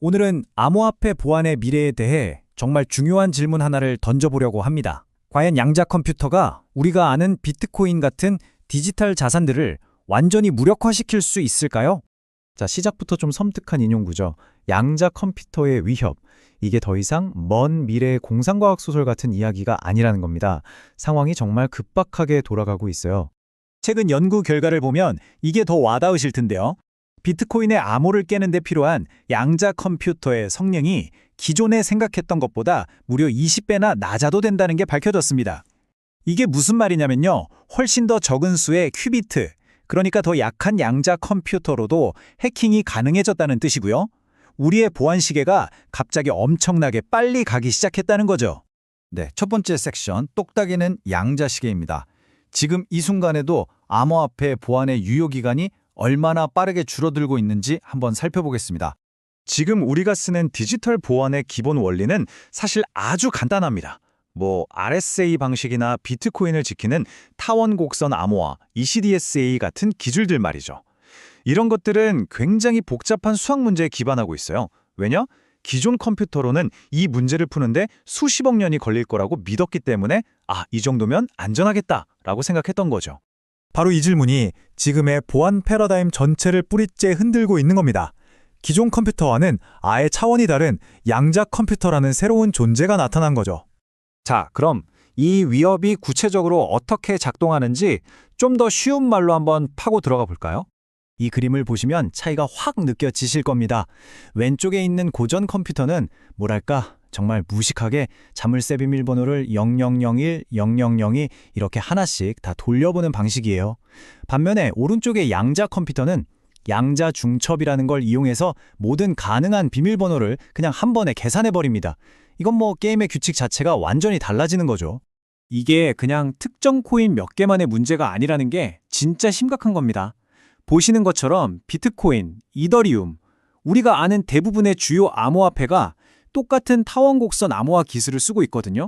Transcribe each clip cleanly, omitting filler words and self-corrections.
오늘은 암호화폐 보안의 미래에 대해 정말 중요한 질문 하나를 던져보려고 합니다. 과연 양자 컴퓨터가 우리가 아는 비트코인 같은 디지털 자산들을 완전히 무력화시킬 수 있을까요? 자, 시작부터 좀 섬뜩한 인용구죠. 양자 컴퓨터의 위협. 이게 더 이상 먼 미래의 공상과학 소설 같은 이야기가 아니라는 겁니다. 상황이 정말 급박하게 돌아가고 있어요. 최근 연구 결과를 보면 이게 더 와닿으실 텐데요. 비트코인의 암호를 깨는 데 필요한 양자 컴퓨터의 성능이 기존에 생각했던 것보다 무려 20배나 낮아도 된다는 게 밝혀졌습니다. 이게 무슨 말이냐면요. 훨씬 더 적은 수의 큐비트, 그러니까 더 약한 양자 컴퓨터로도 해킹이 가능해졌다는 뜻이고요. 우리의 보안 시계가 갑자기 엄청나게 빨리 가기 시작했다는 거죠. 네, 첫 번째 섹션, 똑딱이는 양자 시계입니다. 지금 이 순간에도 암호화폐 보안의 유효기간이 얼마나 빠르게 줄어들고 있는지 한번 살펴보겠습니다. 지금 우리가 쓰는 디지털 보안의 기본 원리는 사실 아주 간단합니다. RSA 방식이나 비트코인을 지키는 타원 곡선 암호화, ECDSA 같은 기술들 말이죠. 이런 것들은 굉장히 복잡한 수학 문제에 기반하고 있어요. 왜냐? 기존 컴퓨터로는 이 문제를 푸는데 수십억 년이 걸릴 거라고 믿었기 때문에 이 정도면 안전하겠다라고 생각했던 거죠. 바로 이 질문이 지금의 보안 패러다임 전체를 뿌리째 흔들고 있는 겁니다. 기존 컴퓨터와는 아예 차원이 다른 양자 컴퓨터라는 새로운 존재가 나타난 거죠. 자, 그럼 이 위협이 구체적으로 어떻게 작동하는지 좀 더 쉬운 말로 한번 파고 들어가 볼까요? 이 그림을 보시면 차이가 확 느껴지실 겁니다. 왼쪽에 있는 고전 컴퓨터는 정말 무식하게 자물쇠 비밀번호를 0001, 0002 이렇게 하나씩 다 돌려보는 방식이에요. 반면에 오른쪽의 양자 컴퓨터는 양자 중첩이라는 걸 이용해서 모든 가능한 비밀번호를 그냥 한 번에 계산해버립니다. 이건 게임의 규칙 자체가 완전히 달라지는 거죠. 이게 그냥 특정 코인 몇 개만의 문제가 아니라는 게 진짜 심각한 겁니다. 보시는 것처럼 비트코인, 이더리움, 우리가 아는 대부분의 주요 암호화폐가 똑같은 타원곡선 암호화 기술을 쓰고 있거든요.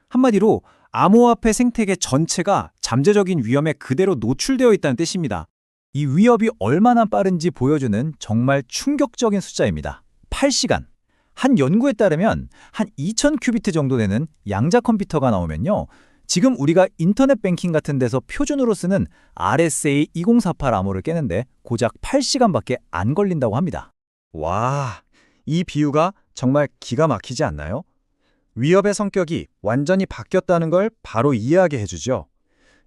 한마디로 암호화폐 생태계 전체가 잠재적인 위험에 그대로 노출되어 있다는 뜻입니다. 이 위협이 얼마나 빠른지 보여주는 정말 충격적인 숫자입니다. 8시간. 한 연구에 따르면 한 2000큐비트 정도 되는 양자 컴퓨터가 나오면요. 지금 우리가 인터넷 뱅킹 같은 데서 표준으로 쓰는 RSA 2048 암호를 깨는데 고작 8시간밖에 안 걸린다고 합니다. 와, 이 비유가 정말 기가 막히지 않나요? 위협의 성격이 완전히 바뀌었다는 걸 바로 이해하게 해주죠.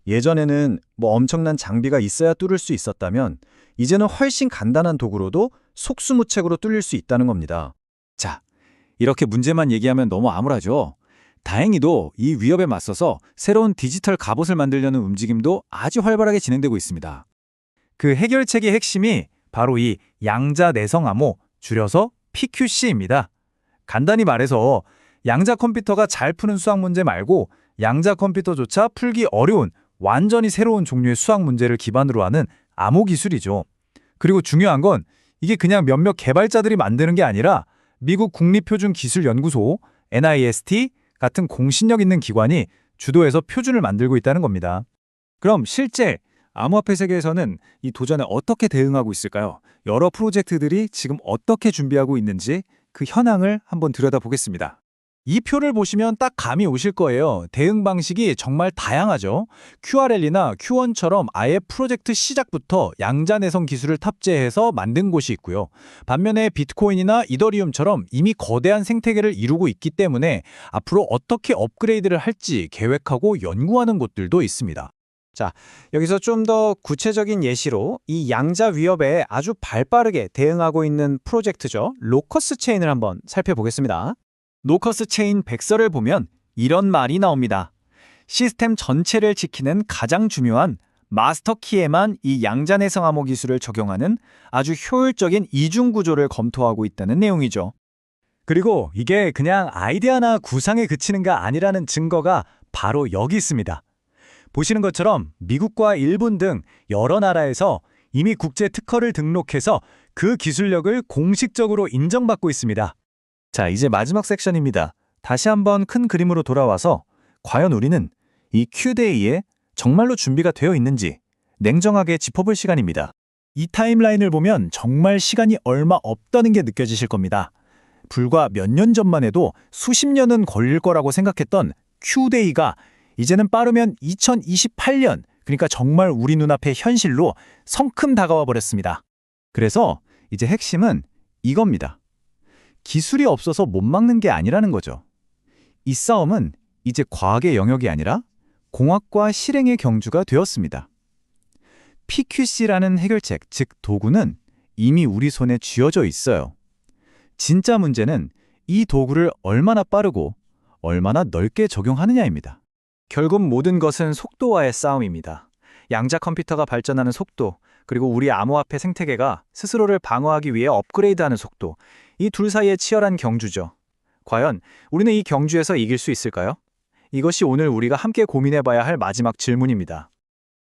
예전에는 엄청난 장비가 있어야 뚫을 수 있었다면 이제는 훨씬 간단한 도구로도 속수무책으로 뚫릴 수 있다는 겁니다. 자, 이렇게 문제만 얘기하면 너무 암울하죠? 다행히도 이 위협에 맞서서 새로운 디지털 갑옷을 만들려는 움직임도 아주 활발하게 진행되고 있습니다. 그 해결책의 핵심이 바로 이 양자 내성 암호, 줄여서 PQC입니다. 간단히 말해서 양자 컴퓨터가 잘 푸는 수학 문제 말고 양자 컴퓨터조차 풀기 어려운 완전히 새로운 종류의 수학 문제를 기반으로 하는 암호 기술이죠. 그리고 중요한 건 이게 그냥 몇몇 개발자들이 만드는 게 아니라 미국 국립표준기술연구소, NIST 같은 공신력 있는 기관이 주도해서 표준을 만들고 있다는 겁니다. 그럼 실제 암호화폐 세계에서는 이 도전에 어떻게 대응하고 있을까요? 여러 프로젝트들이 지금 어떻게 준비하고 있는지 그 현황을 한번 들여다보겠습니다. 이 표를 보시면 딱 감이 오실 거예요. 대응 방식이 정말 다양하죠. QRL이나 Q1처럼 아예 프로젝트 시작부터 양자 내성 기술을 탑재해서 만든 곳이 있고요. 반면에 비트코인이나 이더리움처럼 이미 거대한 생태계를 이루고 있기 때문에 앞으로 어떻게 업그레이드를 할지 계획하고 연구하는 곳들도 있습니다. 자, 여기서 좀 더 구체적인 예시로 이 양자 위협에 아주 발빠르게 대응하고 있는 프로젝트죠. 로커스 체인을 한번 살펴보겠습니다. 노커스 체인 백서를 보면 이런 말이 나옵니다. 시스템 전체를 지키는 가장 중요한 마스터 키에만 이 양자 내성 암호 기술을 적용하는 아주 효율적인 이중 구조를 검토하고 있다는 내용이죠. 그리고 이게 그냥 아이디어나 구상에 그치는 게 아니라는 증거가 바로 여기 있습니다. 보시는 것처럼 미국과 일본 등 여러 나라에서 이미 국제 특허를 등록해서 그 기술력을 공식적으로 인정받고 있습니다. 자, 이제 마지막 섹션입니다. 다시 한번 큰 그림으로 돌아와서 과연 우리는 이 Q-Day에 정말로 준비가 되어 있는지 냉정하게 짚어볼 시간입니다. 이 타임라인을 보면 정말 시간이 얼마 없다는 게 느껴지실 겁니다. 불과 몇 년 전만 해도 수십 년은 걸릴 거라고 생각했던 Q-데이가 이제는 빠르면 2028년, 그러니까 정말 우리 눈앞의 현실로 성큼 다가와 버렸습니다. 그래서 이제 핵심은 이겁니다. 기술이 없어서 못 막는 게 아니라는 거죠. 이 싸움은 이제 과학의 영역이 아니라 공학과 실행의 경주가 되었습니다. PQC라는 해결책, 즉 도구는 이미 우리 손에 쥐어져 있어요. 진짜 문제는 이 도구를 얼마나 빠르고 얼마나 넓게 적용하느냐입니다. 결국 모든 것은 속도와의 싸움입니다. 양자 컴퓨터가 발전하는 속도, 그리고 우리 암호화폐 생태계가 스스로를 방어하기 위해 업그레이드하는 속도, 이 둘 사이의 치열한 경주죠. 과연 우리는 이 경주에서 이길 수 있을까요? 이것이 오늘 우리가 함께 고민해봐야 할 마지막 질문입니다.